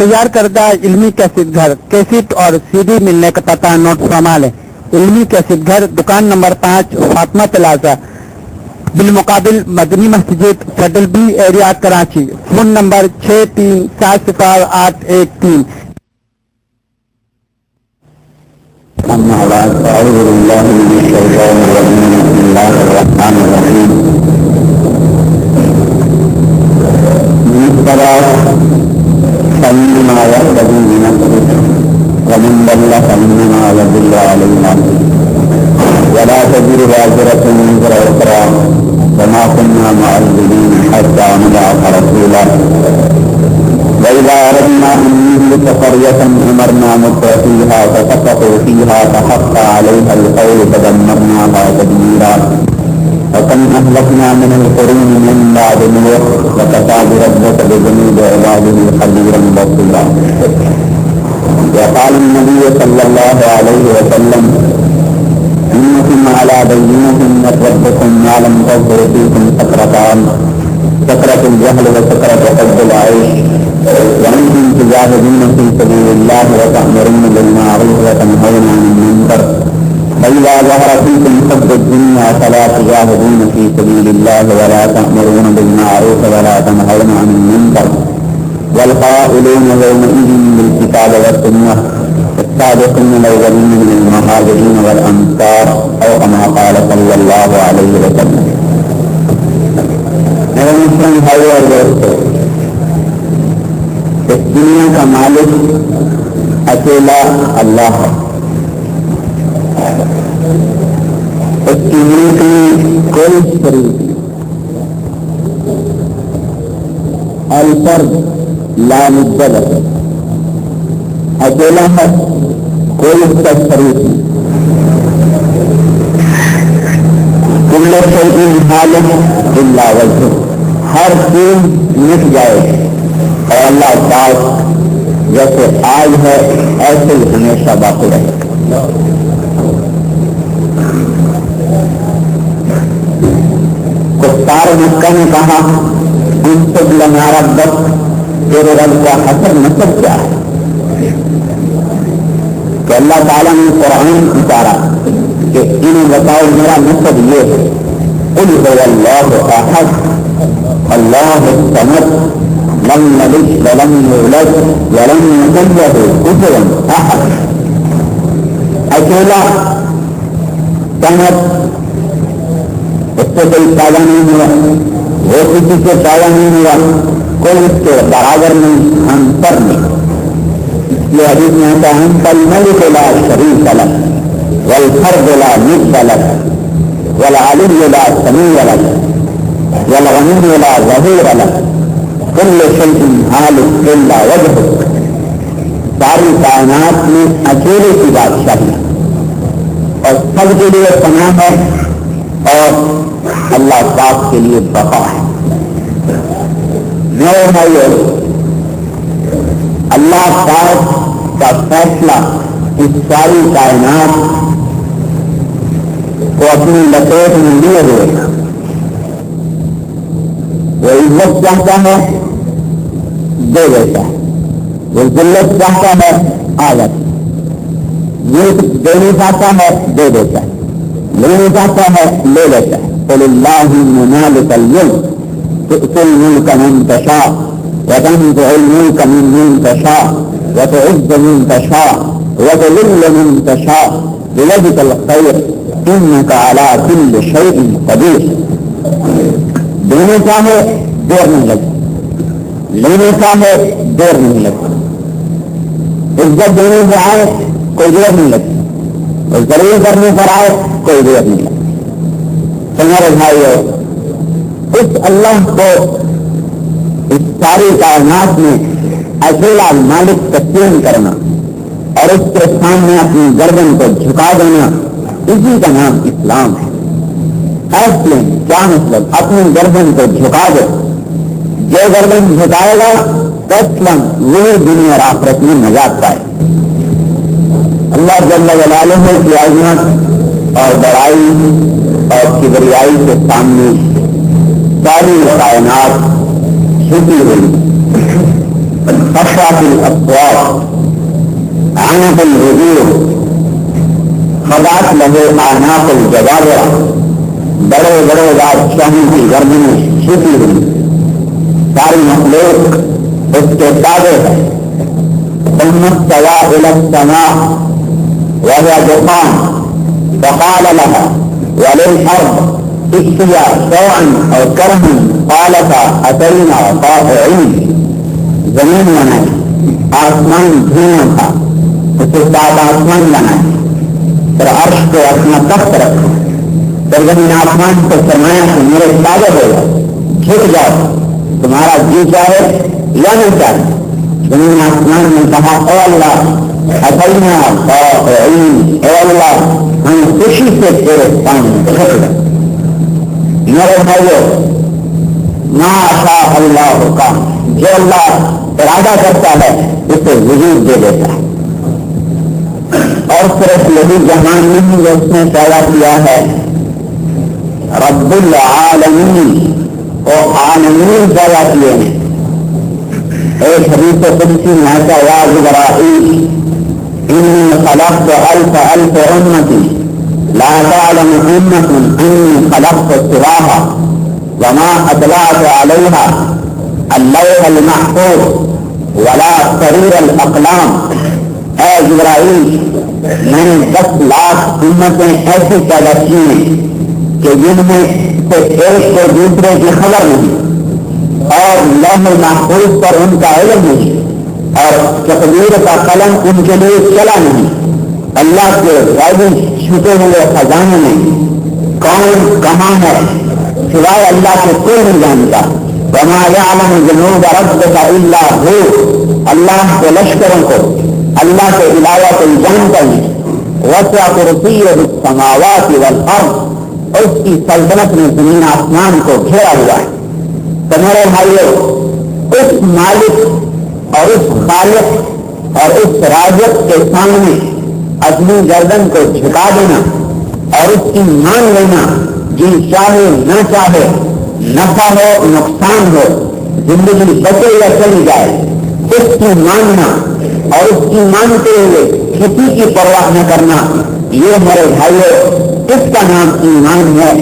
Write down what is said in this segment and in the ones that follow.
تیار کردہ علمی کیسٹ گھر کیسٹ اور سی ڈی ملنے کا پتہ نوٹ فرما لیں۔ علمی کیسٹ گھر، دکان نمبر 5، فاطمہ پلازا، بالمقابل مدنی مسجد، federal be area, Karachi. Phone number 63700813۔ أما بعد فأعوذ بالله من الشيطان الرجيم. بسم الله الرحمن الرحيم. من اتبع فإنما يهتدي بنفسه ومن ضل فإنما يضل عليها ولا تزر وازرة وزر أخرى وما كنا معذبين حتى نبعث رسولا وإذا أردنا أن نهلك قرية أمرنا مترفيها فسقطوا فيها فحق عليها القول فدمرناها تدميرا وكم أهلكنا من القرون من بعد نوح وكفى بربك بذنوب عباده خبيرا بصيرا. وقال النبي صلى الله عليه وسلم إنكم على بينة من ربكم ما لم تظهر فيكم سكرتان، سكرة الجهل وسكرة حب العيش، وأنتم تجاهدون في سبيل الله وتأمرون بالمعروف وتنهون عن المنكر، فإذا ظهر فيكم حب الدنيا فلا تجاهدون في سبيل الله ولا تأمرون بالمعروف ولا تنهون عن المنكر، والقائلون يومئذ بالكتاب والسنة السابقون الأولين من المهاجرين والأنصار أو كما قال صلى الله عليه وسلم. میرے مسلم بھائی اور دوستو، اس دنیا کا مالک اکیلا اللہ ہے. اس کی ملک میں کوئی شریک نہیں. الفرد لا ند له، اکیلا ہے، کوئی اس کا شریک نہیں. کل شیء ہالک الا وجہہ، ہر چیز مٹ جائے اور اللہ پاک جیسے آج ہے ایسے ہی ہمیشہ باقی رہے. کفار مکہ نے کہا انصب لنا ربک، تیرے رب کا حسب نسب کیا ہے؟ کہ اللہ تعالیٰ نے قرآن اتارا کہ انہیں بتاؤ میرا نسب یہ ہے. قل هو اللہ احد اللہ الصمد لم یلد ولم یولد ولم یکن لہ کفوا احد. اکیلا، صمد، اس سے کوئی پیدا نہیں ہوا، وہ کسی سے پیدا نہیں ہوا، کوئی اس کے برابر نہیں، انتر نہیں. اس لیے حدیث میں آتا ہے انت الملک لا شریک لک والفرد لا ند لک والعلی لا سمیع لک والغنی لا ظہیر لک کل شیء ہالک الا وجہک. ساری کائنات میں اکیلے کی بادشاہی اور سب کے لیے پناہ ہے اور اللہ پاک کے لیے بقا ہے. میرے بھائیو، اللہ پاک کا فیصلہ اس ساری کائنات کو اپنی لپیٹ میں لیے ہوئے. وہ عزت چاہتا ہے دے دیتا ہے، وہ ذلت چاہتا ہے آ جاتا ہے، ملک دینا چاہتا ہے دے دیتا ہے، لینا چاہتا ہے لے لیتا ہے. قل اللہم مالک الملک تؤتی الملک من تشاء وتنزع الملک ممن تشاء وتعز من تشاء وتذل من تشاء بيدك الخير انك على كل شيء قدیر. دینے چاہے دیر نہیں لگتی، لینے چاہے دیر نہیں لگتی. عزت دینے سے آئے کوئی دیر نہیں لگتی، اور ضرور کرنے پر آئے کوئی دیر نہیں لگتی. تمہارے بھائیو، اس اللہ کو اس ساری کائنات میں اکیلا مالک تسلیم کرنا اور اس کے سامنے اپنی گردن کو جھکا دینا، اسی کا نام اسلام ہے. ایسے کیا مطلب؟ اپنی گردن کو جھکا دے. جو گردن جھکائے گا تسلم، وہی دنیا اور آخرت میں نجات پائے. اللہ جل جلالہ کی عظمت اور بڑائی اور کبریائی کے سامنے ساری کائنات چھپی ہوئی. خشعت الأصوات عنق الوجوه خضعت له أعناق الجبابرة بڑے بڑے بادشاہوں کی گردنیں چھپی ہوئی ساری مخلوق اس کے تابع ہے ثم استوى إلى السماء وهي دخان فقال لها وللأرض ائتيا طوعا أو كرها قالتا أتينا طائعين زمین بنائی آسمان دھواں تھا اس کے بعد آسمان بنائی پھر عرش کو اپنا تخت رکھا پھر زمین آسمان کو فرمایا کہ میرے تابع ہو جاؤ جھک جاؤ تمہارا جی چاہے یا نہیں چاہے زمین آسمان نے کہا اے اللہ اتینا طائعین اے اللہ ہم خوشی سے تیرے سامنے جھک گئے میرے بھائیو ما شاء اللہ کا جو اللہ ارادہ کرتا ہے اسے وجود دے دیتا ہے اور صرف یہی جہان نہیں جو اس نے پیدا کیا ہے رب العالمین کو عالمین پیدا کیے ہیں ایک حدیث قدسی میں آتا یا جبرائیل انی خلقت الف امتی لا تعلم امة انی خلقت سواها وما اطلعت عليها اللوح المحفوظ ولا سرير الاقلام اے جبرائیل میں نے 10 لاکھ امتیں ایسی پیدا کی ہیں کہ جن میں سے ایک کو دوسرے کی خبر نہیں اور لوح محفوظ پر ان کا علم نہیں اور تقدیر کا قلم ان کے لیے چلا نہیں اللہ کے غیبی چھپے ہوئے خزانے میں کون کہاں ہے سوائے اللہ کے کوئی نہیں جانتا وما يعلم جنود ربك الا هو اللہ کے لشکروں کو اللہ کے علاوہ کوئی جانتا نہیں وسع کرسیہ السماوات والارض اس کی سلطنت نے زمین آسمان کو گھیرا ہوا ہے تو میرے بھائیو اس مالک اور اس خالق اور اس رازق کے سامنے اپنی گردن کو جھکا دینا اور اس کی مان لینا جی چاہے نہ چاہے نفع ہو نقصان ہو زندگی بچے یا چلی جائے اس کی ماننا اور اس کی مانتے ہوئے کسی کی پرواہ نہ کرنا یہ میرے بھائیوں اس کا نام ایمان ہے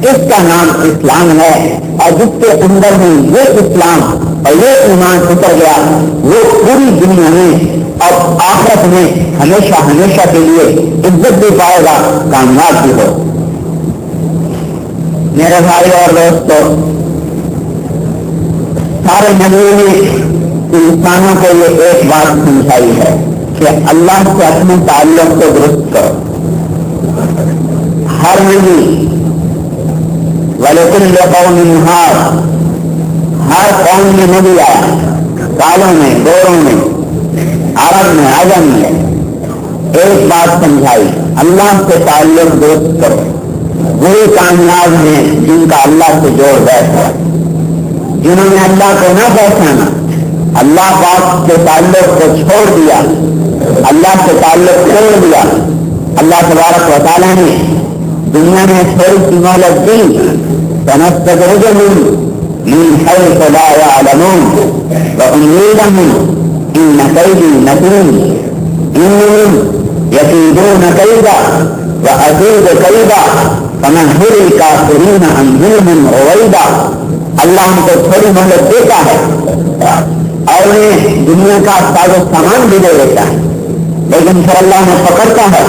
اس کا نام اسلام ہے اور جس کے اندر میں یہ اسلام اور یہ ایمان اتر گیا وہ پوری دنیا میں اور آخرت میں ہمیشہ ہمیشہ کے لیے عزت بھی پائے گا کامیاب بھی ہو میرے بھائی اور دوستوں سارے نبیوں نے انسانوں کو یہ ایک بات سمجھائی ہے کہ اللہ سے اپنے تعلق کو درست کرو ہر نبی وَلِكُلِّ قَوْمٍ هَادٍ ہر قوم میں نبی آیا کالوں میں گوروں میں عرب میں عجم میں ایک بات سمجھائی اللہ سے تعلق درست کرو وہی کامیاب ہیں جن کا اللہ سے جوڑ بیٹھا جنہوں نے اللہ کو نہ پہچانا اللہ پاک کے تعلق کو چھوڑ دیا اللہ سے تعلق چھوڑ دیا اللہ تبارک و تعالیٰ نے دنیا میں تھوڑی سی مہلت دی سنستدرجهم من حيث لا يعلمون وأملي لهم إن كيدي متين إنهم يكيدون كيدا وأكيد كيدا فمهل الكافرين أمهلهم رويدا اللہ ہم کو تھوڑی مہلت دیتا ہے اور انہیں دنیا کا ساز و سامان بھی دے دیتا ہے لیکن پھر اللہ نے پکڑتا ہے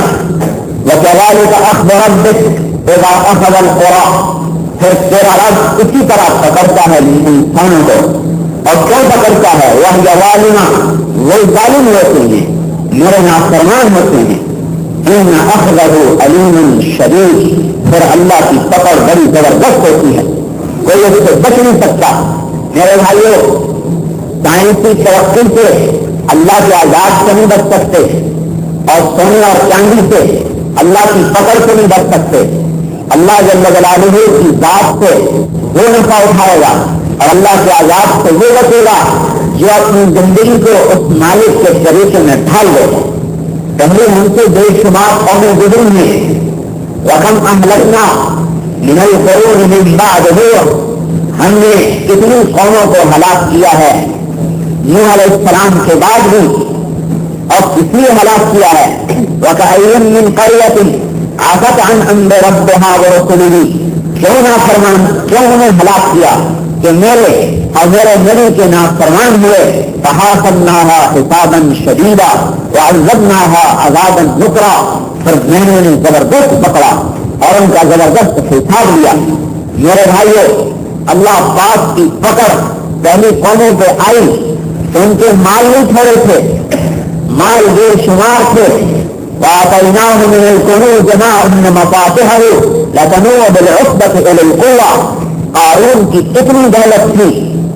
وَكَذَلِكَ أَخْذُ رَبِّكَ إِذَا أَخَذَ الْقُرَىٰ پھر تیرا رب اسی طرح پکڑتا ہے انسانوں کو اور کیوں پکڑتا ہے وہ ظالمہ وہ ظالم ہوتے ہیں میرے نافرمان ہوتے ہیں ان اخذہ علیم شدید پھر اللہ کی پکڑ بڑی زبردست ہوتی ہے کوئی اس سے بچ نہیں سکتا میرے بھائیوں سائنسی ترقی سے اللہ کے عذاب سے نہیں بچ سکتے اور سونے اور چاندی سے اللہ کی پکڑ سے نہیں بچ سکتے اللہ جل جلالہ کی ذات سے وہ نفع اٹھائے گا اور اللہ کے عذاب سے وہ بچے گا جو اپنی زندگی کو اس مالک کے طریقے میں ڈھال دے پہلے ہم سے بے شمار قومیں گزری ہیں رقم اہلکنا من القرون من بعد نوح ہم نے کتنی قوموں کو ہلاک کیا ہے نوح علیہ السلام کے بعد بھی اور اس لیے ہلاک کیا ہے وَكَأَيٍّ مِّن قَرْيَةٍ عَتَتْ عَنْ أَمْرِ رَبِّهَا وَرُسُلِهِ کیوں نافرمان کیوں انہیں ہلاک کیا کہ میرے اور میرے نبی کے نافرمان ہوئے فَحَاسَبْنَاهَا حِسَابًا شَدِيدًا وَعَذَّبْنَاهَا عَذَابًا نُكْرًا پھر میں نے انہیں زبردست پکڑا اور ان کا زبردست حساب لیا. میرے بھائیو اللہ پاک کی پکڑ پہلی قوموں پہ آئی تو ان کے مال نہیں تھوڑے تھے, مال بے شمار تھے. وَآتَيْنَاهُ مِنَ الْكُنُوزِ مَا إِنَّ مَفَاتِحَهُ لَتَنُوءُ بِالْعُصْبَةِ أُولِي الْقُوَّةِ قارون کی اتنی دولت تھی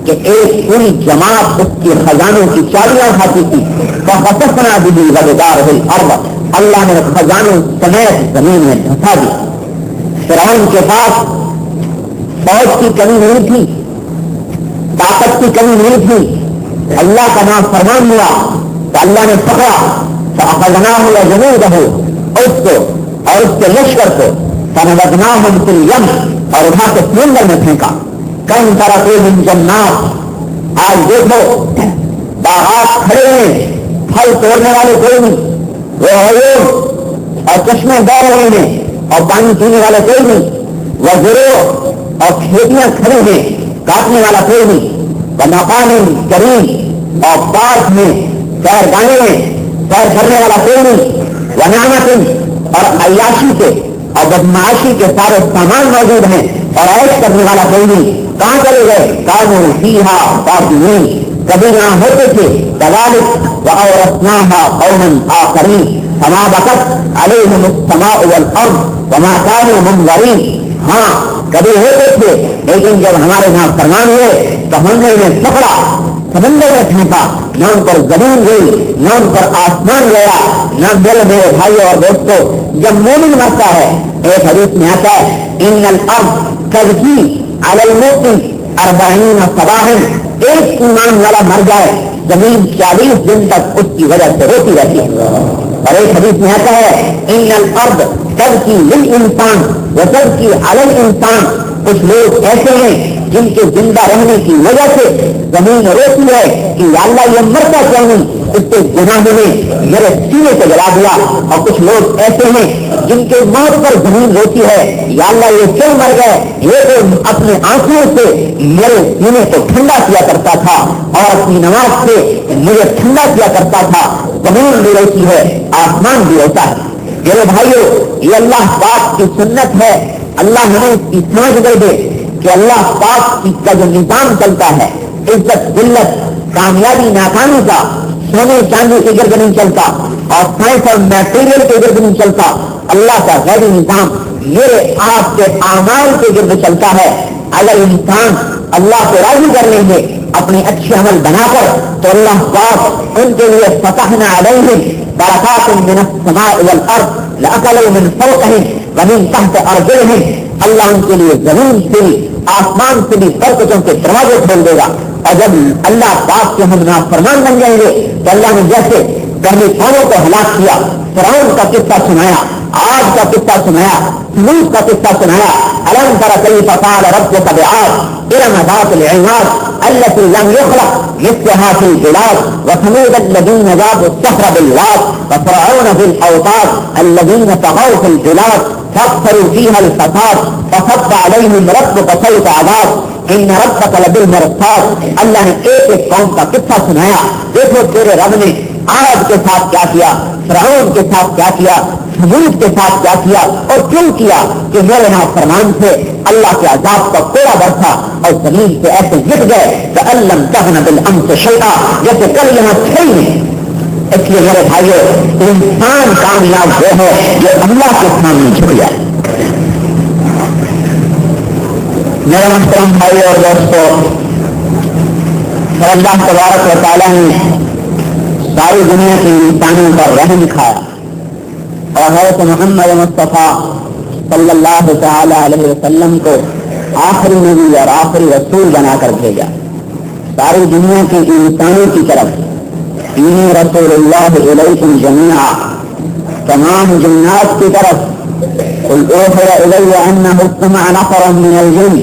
کہ ایک پوری جماعت اس کے خزانوں کی چابیاں کھاتی تھی. فَخَسَفْنَا بِهِ وَبِدَارِهِ الْأَرْضَ اللہ نے خزانوں سمیت زمین میں دھسا دیا. فرعون کے پاس فوج کی کمی نہیں تھی, طاقت کی کمی نہیں تھی, اللہ کا نام فرمان ہوا تو اللہ نے پکڑا فَأَخَذْنَاهُ وَجُنُودَهُ اس کو اور اس کے لشکر کو فَنَبَذْنَاهُمْ فِي الْيَمِّ اور اٹھا کے سمندر میں پھینکا. کم تَرَكُوا مِن جَنَّاتٍ آج دیکھو باغات کھڑے ہیں, پھل توڑنے والے کوئی نہیں, وہ عیون اور چشمے بہ رہے ہیں اور پانی پینے والے کوئی نہیں, وزرو اور کھیتیاں کھڑی ہیں کاٹنے والا کوئی نہیں, بناپان کریم اور پارک میں سیر گانے میں سیر کرنے والا کوئی نہیں, ونعمت اور عیاشی کے اور بدمعاشی کے سارے سامان موجود ہیں اور عیش کرنے والا کوئی نہیں. کہاں چلے گئے؟ کانوا فیہا خالدین کبھی یہاں ہوتے تھے. کذالک وأورثناها قوما آخرین فما بقت علیہم السماء والارض وما كانوا منظرین. ہاں کبھی ہوتے تھے لیکن جب ہمارے یہاں فرمان ہوئے تو ہم نے انہیں پکڑا, سمندر میں پھینکا, نہ ان پر زمین گئی نہ ان پر آسمان گیا. نہ میرے بھائیوں اور دوستوں جب مومن مرتا ہے ایک حدیث میں آتا ہے ان الارض تزکی علی الموت 40 صباحا, ایک ایمان والا مر جائے زمین 40 دن تک اس کی وجہ سے روتی رہتی ہے. اور ایک حدیث میں آتا ہے ان الارض تزکی للانسان وتزکی علی الانسان, کچھ لوگ ایسے ہیں جن کے زندہ رہنے کی وجہ سے زمین روتی ہے کہ یا اللہ یہ مرتا کیوں نہیں, اس کے گناہ نے میرے سینے کو جلا دیا. اور کچھ لوگ ایسے ہیں جن کے موت پر زمین روتی ہے یا اللہ یہ کیوں مر گئے, یہ تو اپنے آنکھوں سے میرے سینے کو ٹھنڈا کیا کرتا تھا اور اپنی نماز سے مجھے ٹھنڈا کیا کرتا تھا. زمین بھی روتی ہے آسمان بھی روتا ہے. میرے بھائیو یہ اللہ پاک کی سنت ہے. اللہ ہمیں اس کی سمجھ دے دے کہ اللہ پاک کا جو نظام چلتا ہے عزت ذلت کامیابی ناکامی کا سونے چاندی کے گرد نہیں چلتا اور سائنس اور میٹیریل کے گرد نہیں چلتا. اللہ کا غیبی نظام میرے آپ کے اعمال کے گرد چلتا ہے. اگر انسان اللہ کو راضی کر لیں گے اپنے اچھے عمل بنا کر تو اللہ پاک ان کے لیے فتحنا علیہم برکات من السماء والارض لأکلوا من فوقہم ومن تحت ارجلہم, اللہ ان کے لیے زمین سے آسمان سے بھی برکتوں کے دروازے کھول دے گا. اور جب اللہ پاک کے ہم نافرمان بن جائیں گے تو اللہ نے جیسے پہلی قوموں کو ہلاک کیا, فرعون کا قصہ سنایا, عاد کا قصہ سنایا, سمود کا قصہ سنایا. الم تر کیف فعل ربک بعاد ارم ذات العماد التي لم يخلق مثلها في البلاد وثمود الذين جابوا الصخر بالواد وفرعون ذي الاوتاد الذين طغوا في البلاد فاكثروا فيها الفساد فصب عليهم ربك سوط عذاب ان ربك لبالمرصاد. اللہ نے ایک قوم کا قصہ سنایا. دیکھو تیرے رب نے عاد کے ساتھ کیا کیا, فرعون کے ساتھ کیا کیا, سمود کے ساتھ کیا کیا اور کیوں کیا کہ میرے نافرمان سے اللہ کے عذاب کا کوڑا برسا اور زمین سے ایسے گر گئے کہ علم تہن بالامس شیئا, جیسے کل یہاں تھے ہی نہیں. اس لیے میرے بھائیو انسان کامیاب وہ ہے جو اللہ کے سامنے جھک جائے. میرے محترم بھائی اور دوستوں, اللہ تبارک و تعالیٰ نے ساری دنیا کے انسانوں پر رحم دکھایا اور حضرت محمد مصطفیٰ صلی اللہ تعالی علیہ وسلم کو آخری نبی اور آخری رسول بنا کر بھیجا. ساری دنیا کے انسانوں کی طرف انی رسول اللہ علیکم جمیعا, تمام جنات کی طرف قل اوحی الی انہ استمع نفر من الجن